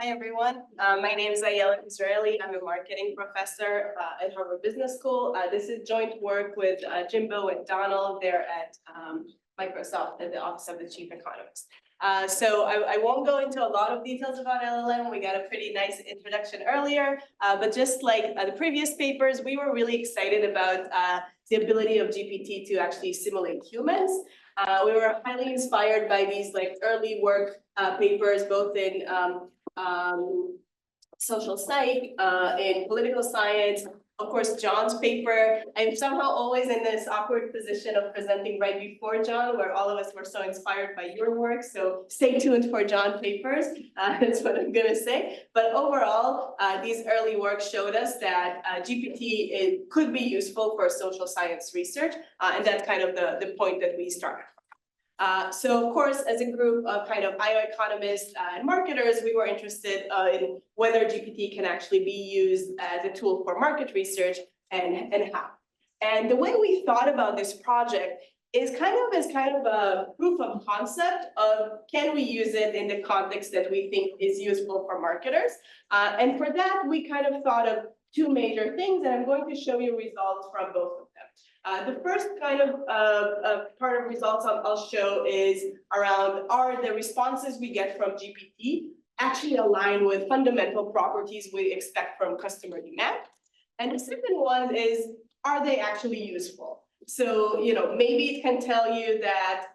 Hi, everyone. My name is Ayelet. I'm a marketing professor at Harvard Business School. This is joint work with Jimbo and Donald there at Microsoft at the Office of the Chief Economist. So I won't go into a lot of details about LLM. We got a pretty nice introduction earlier, but just like the previous papers, we were really excited about the ability of GPT to actually simulate humans. We were highly inspired by these early work papers, both in social psych, in political science. Of course, John's paper. I'm somehow always in this awkward position of presenting right before John, where all of us were so inspired by your work. So stay tuned for John papers. That's what I'm gonna say. But overall, these early works showed us that GPT could be useful for social science research. And that's kind of the point that we started. So of course, as a group of kind of IO economists and marketers, we were interested in whether GPT can actually be used as a tool for market research and how. And the way we thought about this project is kind of a proof of concept of can we use it in the context that we think is useful for marketers. And for that, we kind of thought of two major things, and I'm going to show you results from both of them. The first kind of part of results I'll show is around are the responses we get from GPT actually align with fundamental properties we expect from customer demand. And the second one is, are they actually useful? So, maybe it can tell you that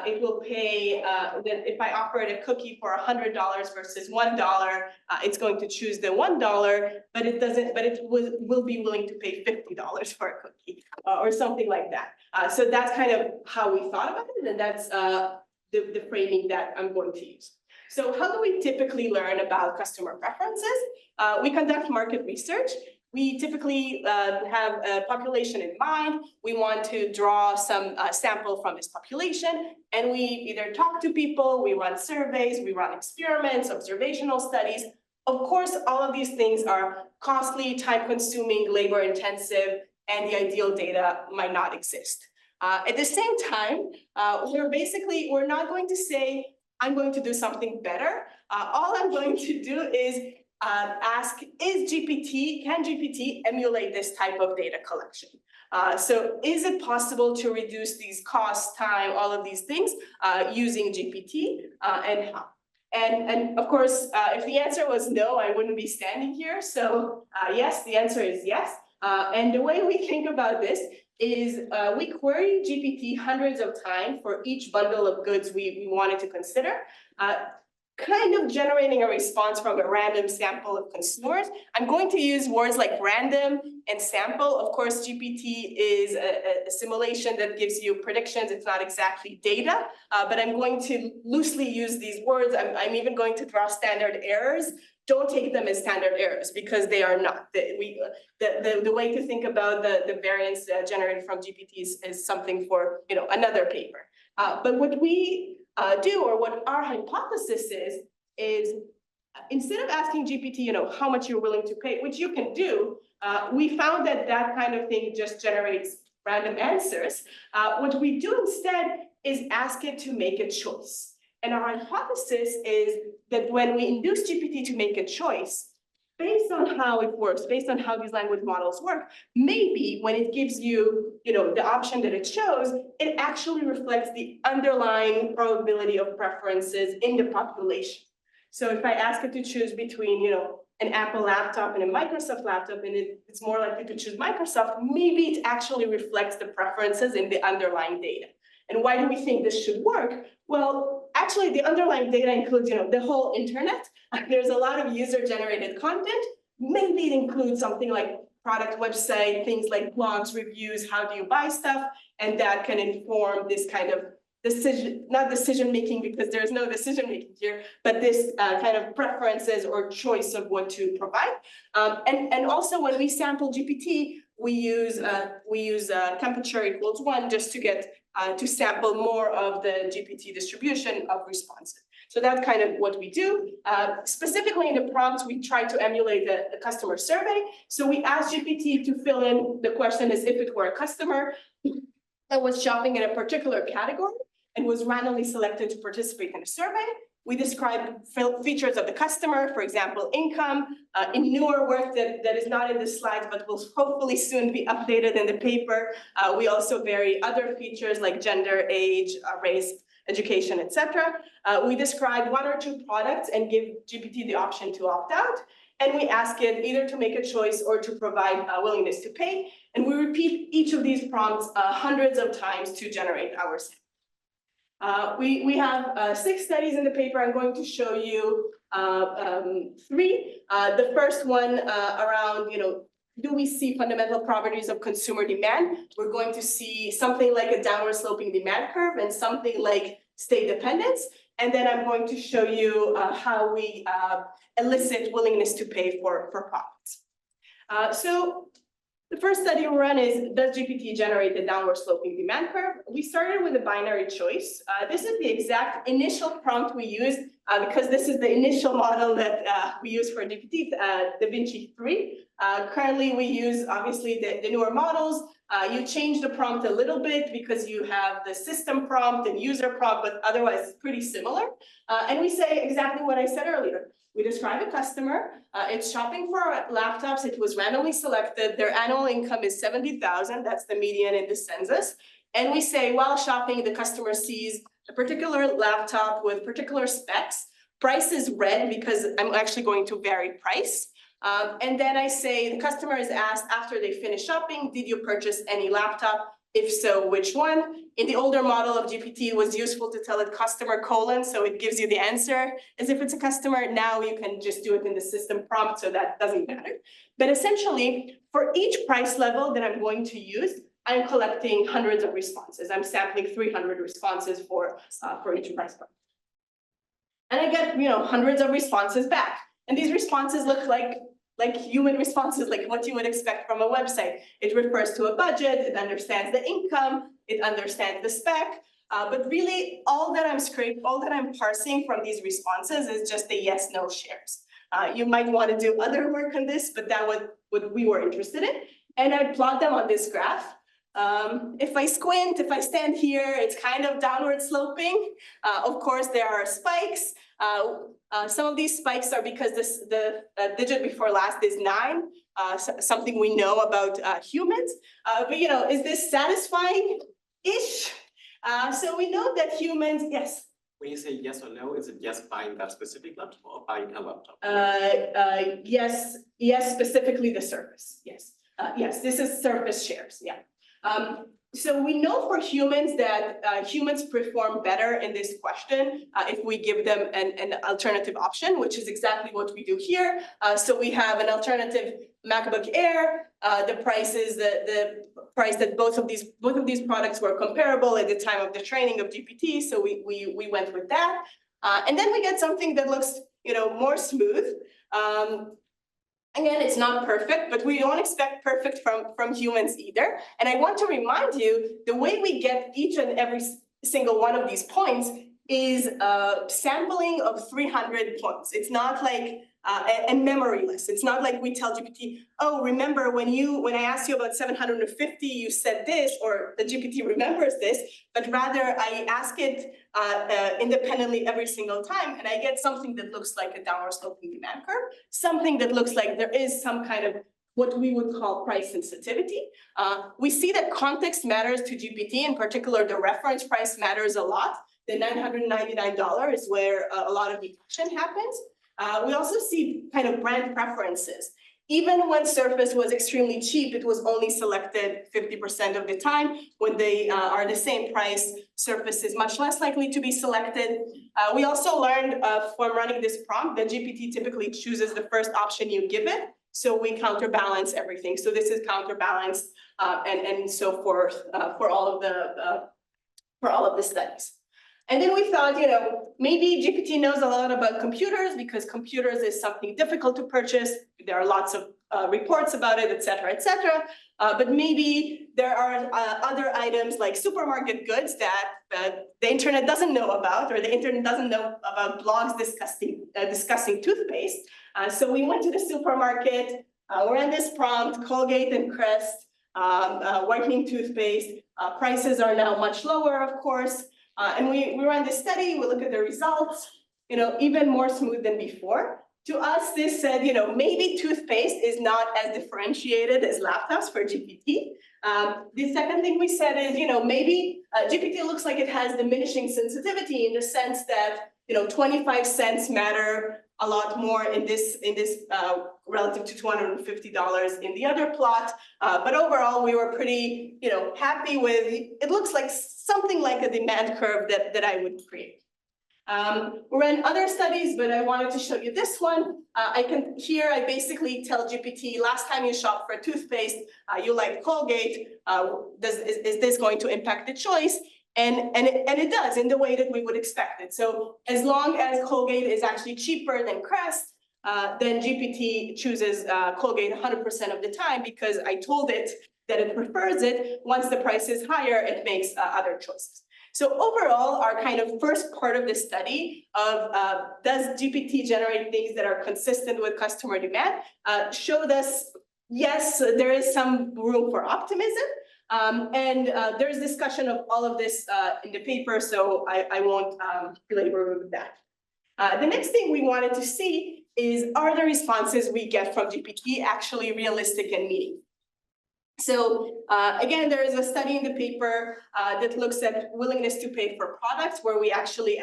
it will pay, that if I offer it a cookie for $100 versus $1, it's going to choose the $1, but it will be willing to pay $50 for a cookie or something like that. So that's kind of how we thought about it, and that's the framing that I'm going to use. So how do we typically learn about customer preferences? We conduct market research. We typically have a population in mind. We want to draw some sample from this population, and we either talk to people, we run surveys, we run experiments, observational studies. Of course, all of these things are costly, time-consuming, labor-intensive, and the ideal data might not exist. At the same time, we're not going to say, I'm going to do something better. All I'm going to do is ask, can GPT emulate this type of data collection? So is it possible to reduce these costs, time, all of these things using GPT, and how? And of course, if the answer was no, I wouldn't be standing here. So yes, the answer is yes. And the way we think about this is we query GPT hundreds of times for each bundle of goods we wanted to consider. Kind of generating a response from a random sample of consumers. I'm going to use words like random and sample. Of course, GPT is a simulation that gives you predictions. It's not exactly data, but I'm going to loosely use these words. I'm even going to draw standard errors. Don't take them as standard errors because they are not. The way to think about the variance generated from GPT is something for another paper. But what we do, or what our hypothesis is instead of asking GPT, how much you're willing to pay, which you can do, we found that kind of thing just generates random answers. What we do instead is ask it to make a choice. And our hypothesis is that when we induce GPT to make a choice, based on how it works, based on how these language models work, maybe when it gives you, the option that it shows, it actually reflects the underlying probability of preferences in the population. So if I ask it to choose between, an Apple laptop and a Microsoft laptop, and it's more likely to choose Microsoft, maybe it actually reflects the preferences in the underlying data. And why do we think this should work? Well, actually, the underlying data includes, the whole internet. There's a lot of user-generated content. Maybe it includes something like product website, things like blogs, reviews, how do you buy stuff, and that can inform this kind of not decision-making because there's no decision-making here, but this kind of preferences or choice of what to provide. And also when we sample GPT, we use temperature equals 1 just to get to sample more of the GPT distribution of responses. So that's kind of what we do. Specifically in the prompts, we try to emulate the customer survey. So we ask GPT to fill in the question as if it were a customer that was shopping in a particular category and was randomly selected to participate in a survey. We describe features of the customer, for example, income. In newer work that is not in the slides, but will hopefully soon be updated in the paper, we also vary other features like gender, age, race, education, etc. We describe one or two products and give GPT the option to opt out. And we ask it either to make a choice or to provide a willingness to pay. And we repeat each of these prompts hundreds of times to generate our sample. We have 6 studies in the paper. I'm going to show you 3. The first one around, do we see fundamental properties of consumer demand? We're going to see something like a downward sloping demand curve and something like state dependence. And then I'm going to show you how we elicit willingness to pay for products. So the first study we run is, does GPT generate the downward sloping demand curve? We started with a binary choice. This is the exact initial prompt we used because this is the initial model that we use for GPT, DaVinci 3. Currently, we use, obviously, the newer models. You change the prompt a little bit because you have the system prompt and user prompt, but otherwise it's pretty similar. And we say exactly what I said earlier. We describe a customer, it's shopping for laptops, it was randomly selected, their annual income is 70,000, that's the median in the census. And we say, while shopping, the customer sees a particular laptop with particular specs. Price is red because I'm actually going to vary price. And then I say, the customer is asked after they finish shopping, did you purchase any laptop? If so, which one? In the older model of GPT, it was useful to tell it customer : so it gives you the answer as if it's a customer. Now you can just do it in the system prompt, so that doesn't matter. But essentially, for each price level that I'm going to use, I'm collecting hundreds of responses. I'm sampling 300 responses for each price point. And I get, hundreds of responses back. And these responses look like human responses, like what you would expect from a website. It refers to a budget, it understands the income, it understands the spec, but really all that I'm parsing from these responses is just the yes, no shares. You might want to do other work on this, but that was what we were interested in. And I plot them on this graph. If I squint, if I stand here, it's kind of downward sloping. Of course, there are spikes. Some of these spikes are because the digit before last is 9, something we know about humans. But is this satisfying-ish? So we know that humans, yes. When you say yes or no, is it yes buying that specific laptop or buying a laptop? Yes, specifically the Surface. Yes, yes, this is Surface shares. Yeah. So we know for humans that humans perform better in this question if we give them an alternative option, which is exactly what we do here. So we have an alternative MacBook Air. The price is the price that both of these products were comparable at the time of the training of GPT. So we went with that, and then we get something that looks more smooth. Again, it's not perfect, but we don't expect perfect from humans either. And I want to remind you, the way we get each and every single one of these points is sampling of 300 points. It's not like and memoryless. It's not like we tell GPT, oh, remember when I asked you about 750, you said this, or the GPT remembers this, but rather I ask it independently every single time, and I get something that looks like a downward sloping demand curve, something that looks like there is some kind of what we would call price sensitivity. We see that context matters to GPT, in particular, the reference price matters a lot. The $999 is where a lot of the action happens. We also see kind of brand preferences. Even when Surface was extremely cheap, it was only selected 50% of the time. When they are the same price, Surface is much less likely to be selected. We also learned from running this prompt that GPT typically chooses the first option you give it. So we counterbalance everything. So this is counterbalanced and so forth for all of the studies. And then we thought, maybe GPT knows a lot about computers because computers is something difficult to purchase. There are lots of reports about it, et cetera, et cetera. But maybe there are other items like supermarket goods that the internet doesn't know about, or the internet doesn't know about blogs discussing toothpaste. So we went to the supermarket, we ran this prompt, Colgate and Crest, whitening toothpaste. Prices are now much lower, of course. And we run this study, we look at the results. even more smooth than before. To us, this said, maybe toothpaste is not as differentiated as laptops for GPT. The second thing we said is, maybe GPT looks like it has diminishing sensitivity in the sense that, 25 cents matter a lot more in this relative to $250 in the other plot. But overall, we were pretty, happy with, it looks like something like a demand curve that I would create. We ran other studies, but I wanted to show you this one. Here I basically tell GPT, last time you shopped for toothpaste, you like Colgate, is this going to impact the choice? And it does in the way that we would expect it. So as long as Colgate is actually cheaper than Crest, then GPT chooses Colgate 100% of the time because I told it that it prefers it. Once the price is higher, it makes other choices. So overall, our kind of first part of the study of does GPT generate things that are consistent with customer demand showed us, yes, there is some room for optimism. And there's discussion of all of this in the paper, so I won't belabor with that. The next thing we wanted to see is, are the responses we get from GPT actually realistic and meaningful? So again, there is a study in the paper that looks at willingness to pay for products, where we actually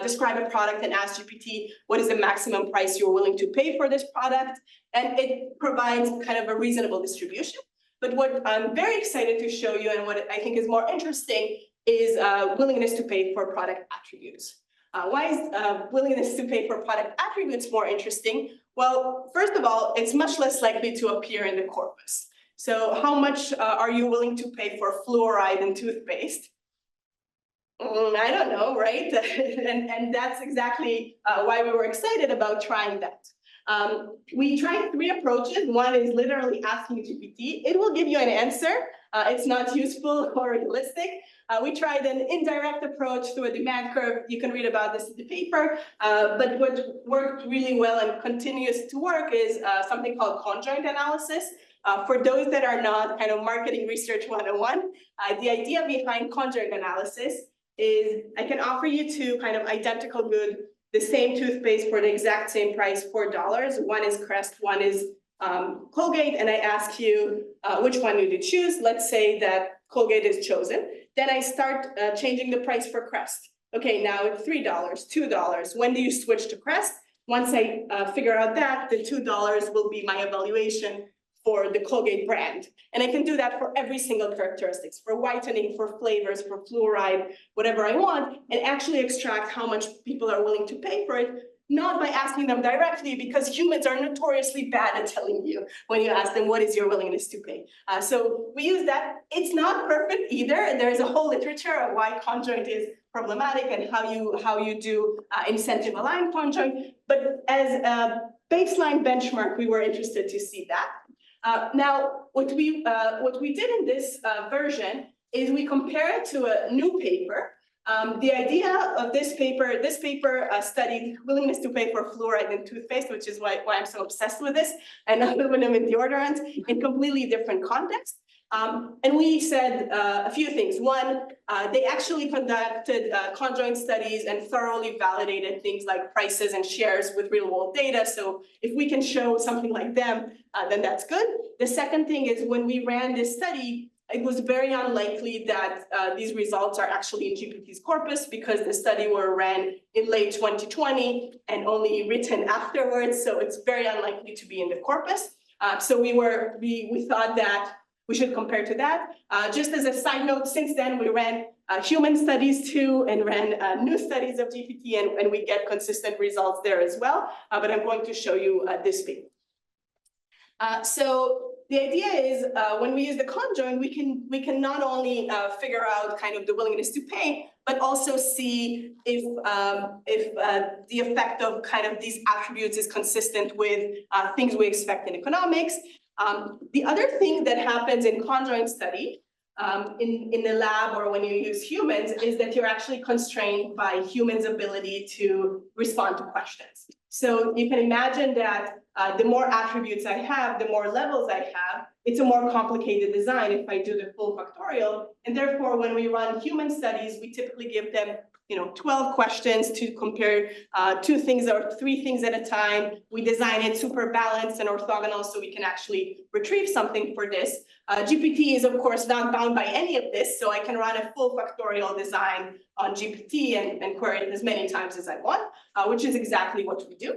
describe a product and ask GPT, what is the maximum price you're willing to pay for this product? And it provides kind of a reasonable distribution. But what I'm very excited to show you, and what I think is more interesting, is willingness to pay for product attributes. Why is willingness to pay for product attributes more interesting? Well, first of all, it's much less likely to appear in the corpus. So how much are you willing to pay for fluoride in toothpaste? I don't know, right? and that's exactly why we were excited about trying that. We tried 3 approaches. One is literally asking GPT. It will give you an answer. It's not useful or realistic. We tried an indirect approach through a demand curve. You can read about this in the paper. But what worked really well and continues to work is something called conjoint analysis. For those that are not kind of marketing research 101, the idea behind conjoint analysis is I can offer you 2 kind of identical good, the same toothpaste for the exact same price, $4. One is Crest, one is Colgate, and I ask you which one would you choose. Let's say that Colgate is chosen. Then I start changing the price for Crest. Okay, now it's $3, $2. When do you switch to Crest? Once I figure out that, the $2 will be my evaluation for the Colgate brand. And I can do that for every single characteristics, for whitening, for flavors, for fluoride, whatever I want, and actually extract how much people are willing to pay for it, not by asking them directly, because humans are notoriously bad at telling you when you ask them, what is your willingness to pay? So we use that. It's not perfect either. There's a whole literature of why conjoint is problematic and how you do incentive aligned conjoint. But as a baseline benchmark, we were interested to see that. Now, what we did in this version is we compare it to a new paper. The idea of this paper studied willingness to pay for fluoride in toothpaste, which is why I'm so obsessed with this, and aluminum in deodorants in completely different contexts. And we said a few things. One, they actually conducted conjoint studies and thoroughly validated things like prices and shares with real world data. So if we can show something like them, then that's good. The second thing is when we ran this study, it was very unlikely that these results are actually in GPT's corpus because the study were ran in late 2020 and only written afterwards. So it's very unlikely to be in the corpus. So we thought that we should compare to that. Just as a side note, since then we ran human studies too and ran new studies of GPT and we get consistent results there as well. But I'm going to show you this paper. So the idea is when we use the conjoint, we can not only figure out kind of the willingness to pay, but also see if the effect of kind of these attributes is consistent with things we expect in economics. The other thing that happens in conjoint study in the lab or when you use humans is that you're actually constrained by humans' ability to respond to questions. So you can imagine that the more attributes I have, the more levels I have, it's a more complicated design if I do the full factorial. And therefore, when we run human studies, we typically give them 12 questions to compare 2 things or 3 things at a time. We design it super balanced and orthogonal so we can actually retrieve something for this. GPT is, of course, not bound by any of this, so I can run a full factorial design on GPT and query it as many times as I want, which is exactly what we do.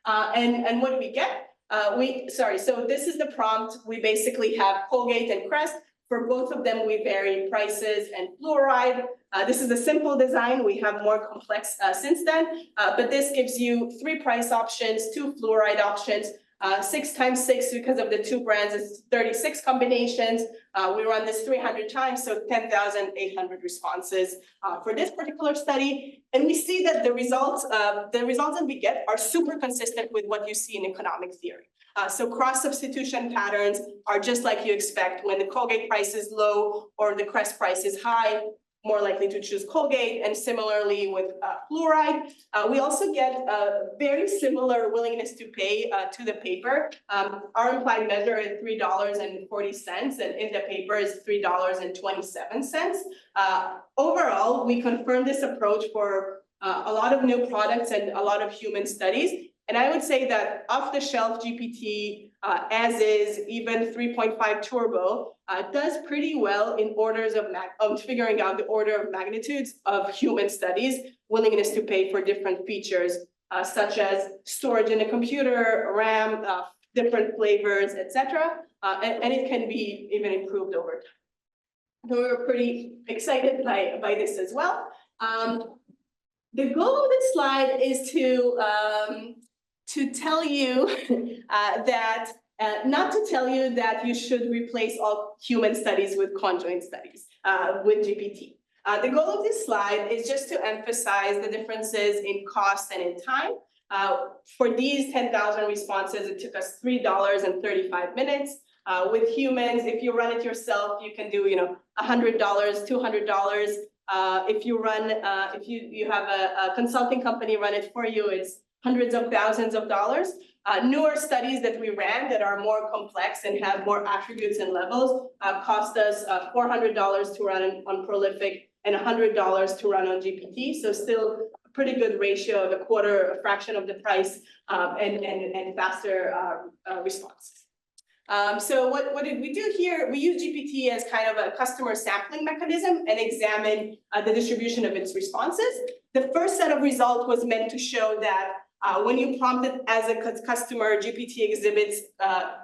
And what we get, so this is the prompt. We basically have Colgate and Crest. For both of them, we vary prices and fluoride. This is a simple design. We have more complex since then, but this gives you 3 price options, 2 fluoride options, 6 times 6 because of the 2 brands is 36 combinations. We run this 300 times, so 10,800 responses for this particular study. And we see that the results that we get are super consistent with what you see in economic theory. So cross-substitution patterns are just like you expect. When the Colgate price is low or the Crest price is high, more likely to choose Colgate, and similarly with fluoride. We also get a very similar willingness to pay to the paper. Our implied measure is $3.40, and in the paper is $3.27. Overall, we confirm this approach for a lot of new products and a lot of human studies. And I would say that off-the-shelf GPT, as is, even 3.5 turbo, does pretty well in orders of figuring out the order of magnitudes of human studies, willingness to pay for different features, such as storage in a computer, RAM, different flavors, etc. And it can be even improved over time. So we're pretty excited by this as well. The goal of this slide is to tell you that, not to tell you that you should replace all human studies with conjoint studies with GPT. The goal of this slide is just to emphasize the differences in cost and in time. For these 10,000 responses, it took us $3.35. With humans, if you run it yourself, you can do $100, $200. If you have a consulting company run it for you, it's hundreds of thousands of dollars. Newer studies that we ran that are more complex and have more attributes and levels cost us $400 to run on Prolific and $100 to run on GPT. So still a pretty good ratio of a fraction of the price and faster responses. So what did we do here? We use GPT as kind of a customer sampling mechanism and examine the distribution of its responses. The first set of results was meant to show that when you prompt it as a customer, GPT exhibits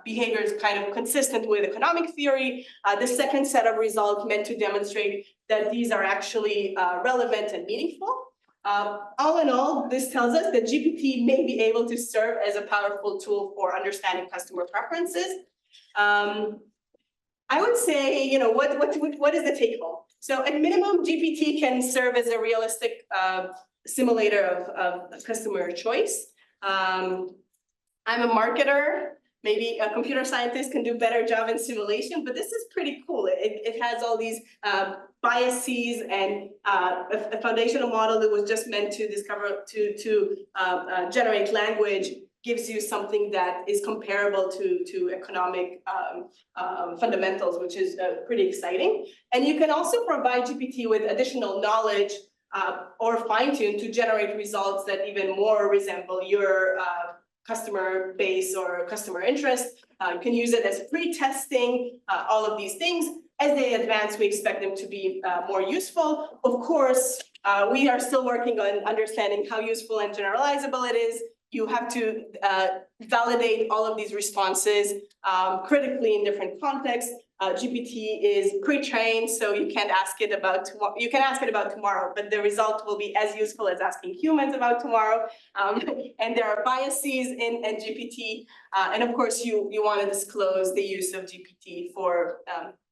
behaviors kind of consistent with economic theory. The second set of results meant to demonstrate that these are actually relevant and meaningful. All in all, this tells us that GPT may be able to serve as a powerful tool for understanding customer preferences. I would say, what is the take home? So at minimum, GPT can serve as a realistic simulator of customer choice. I'm a marketer. Maybe a computer scientist can do a better job in simulation, but this is pretty cool. It has all these biases and a foundational model that was just meant to generate language gives you something that is comparable to economic fundamentals, which is pretty exciting. And you can also provide GPT with additional knowledge or fine-tune to generate results that even more resemble your customer base or customer interest. You can use it as pre-testing, all of these things. As they advance, we expect them to be more useful. Of course, we are still working on understanding how useful and generalizable it is. You have to validate all of these responses critically in different contexts. GPT is pre-trained, so you can't ask it about tomorrow. You can ask it about tomorrow, but the result will be as useful as asking humans about tomorrow. And there are biases in GPT, and of course, you want to disclose the use of GPT for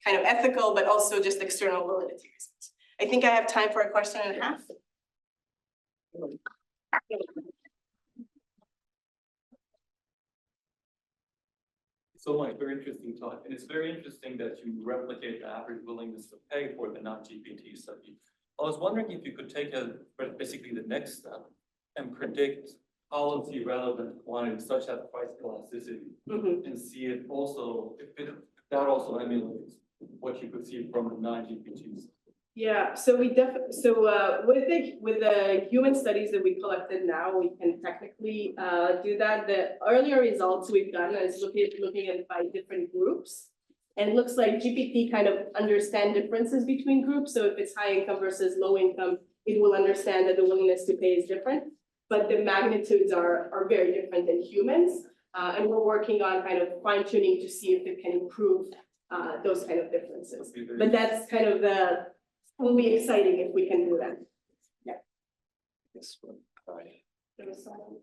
kind of ethical, but also just external validity reasons. I think I have time for a question and a half. So much, very interesting talk. And it's very interesting that you replicate the average willingness to pay for the non-GPT study. I was wondering if you could take basically the next step and predict policy relevant quantities such as price elasticity and see it also, if that also emulates what you could see from the non-GPTs. Yeah, so with the human studies that we collected now, we can technically do that. The earlier results we've gotten is looking at by different groups. And it looks like GPT kind of understand differences between groups. So if it's high income versus low income, it will understand that the willingness to pay is different. But the magnitudes are very different than humans. And we're working on kind of fine tuning to see if it can improve those kind of differences. But that's kind of will be exciting if we can do that. There was someone-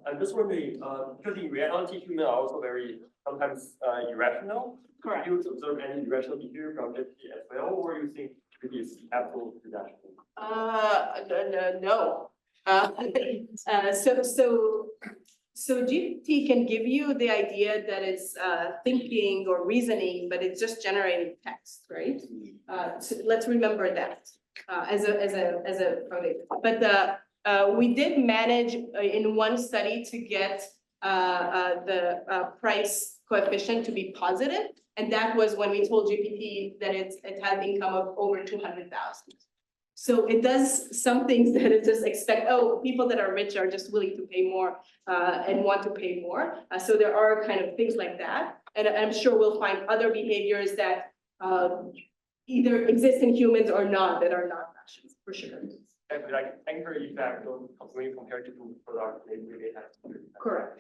I'm just wondering, because in reality, humans are also very sometimes irrational. Correct. Do you observe any irrational behavior from GPT as well, or you think it is absolutely rational? No. So GPT can give you the idea that it's thinking or reasoning, but it's just generating text, right? So let's remember that as a foundation. But we did manage in one study to get the price coefficient to be positive, and that was when we told GPT that it had income of over 200,000. So it does some things that it just expect, oh, people that are rich are just willing to pay more and want to pay more. So there are kind of things like that. And I'm sure we'll find other behaviors that either exist in humans or not, that are not rational, for sure. And like anchor effect when compared to food product, maybe they have. Correct.